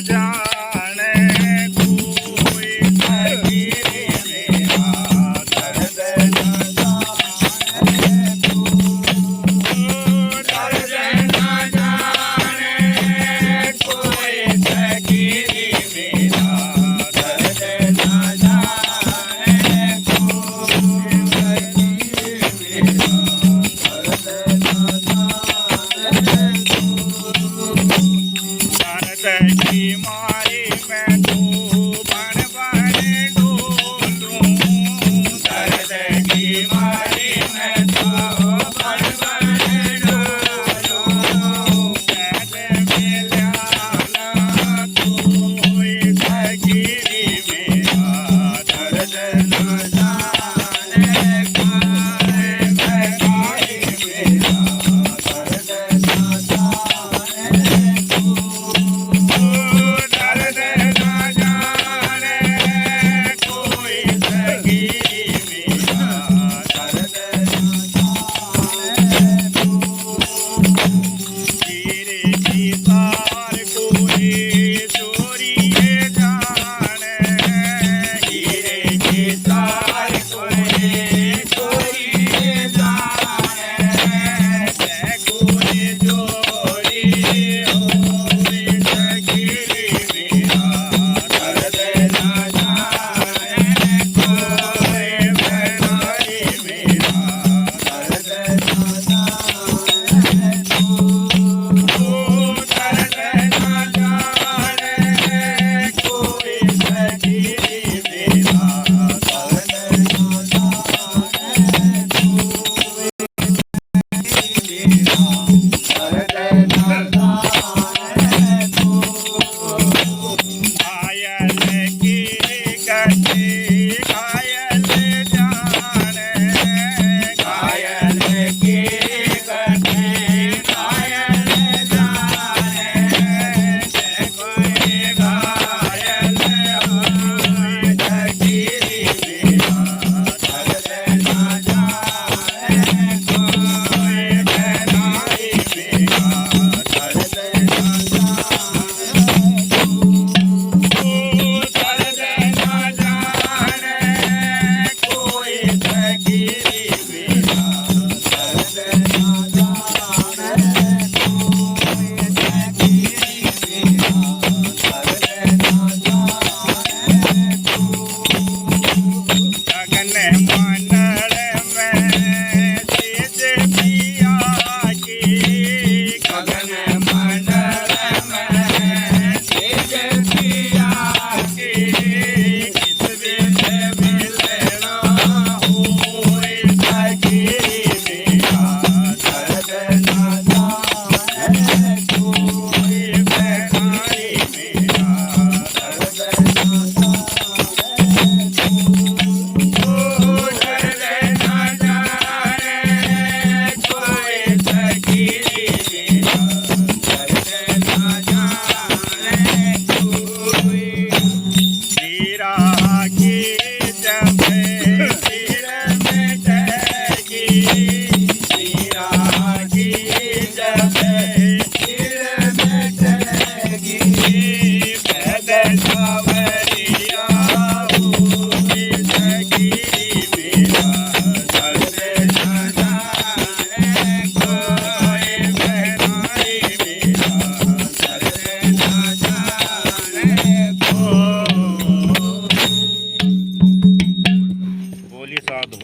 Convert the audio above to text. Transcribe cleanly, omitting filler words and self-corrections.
जाने कोई फकीर मेरा दर्द न जाने दर्द न जाने कोई फकीर मेरा दर्द न जाने कोई फकीर मेरा दर्द न जाने दर्द की मारी मैं तो बन बन डोलूं दर्द की मारी मैं तो बन बन डोलूं कैसे मिला ना कोई फकीरी मेरा दर्द न जाने कोई फकीरी मेरा दर्द न जाने दर्द न जाने कोई फकीरी मेरा दर्द न जाने हीरे की तार कोई चोरी जाने हीरे की तार कोई चोरी जाने कोई चोरी होई फकीरी मेरा दर्द न जाने कोई फकीरी मेरा दर्द न जाने दर्द न जाने कोई फकीरी मेरा दर्द न घायल की गति घायल जाने घायल की गति घायल जाने कोई घायल होई फकीरी मेरा दर्द न जाने कोई फकीरी मेरा दर्द न दर्द न जाने कोई फकीरी मेरा दर्द न जाने कोई फकीरी मेरा दर्द न जाने गगन मंडल में चीज पिया की गगन मंडल में चीज पिया की किस बिन मिलना होई फकीरी मेरा दर्द न जाने कोई फकीरी मेरा दर्द न जाने दर्द न जाने कोई फकीरी मेरा दर्द न जाने कोई हीरा की जब सिर में टहगी हीरा की जब सिर में टहगी पैद सावरिया होई फकीरी मेरा दर्द न जाने कोई फकीरी मेरा दर्द न जाने कोई बोली साधु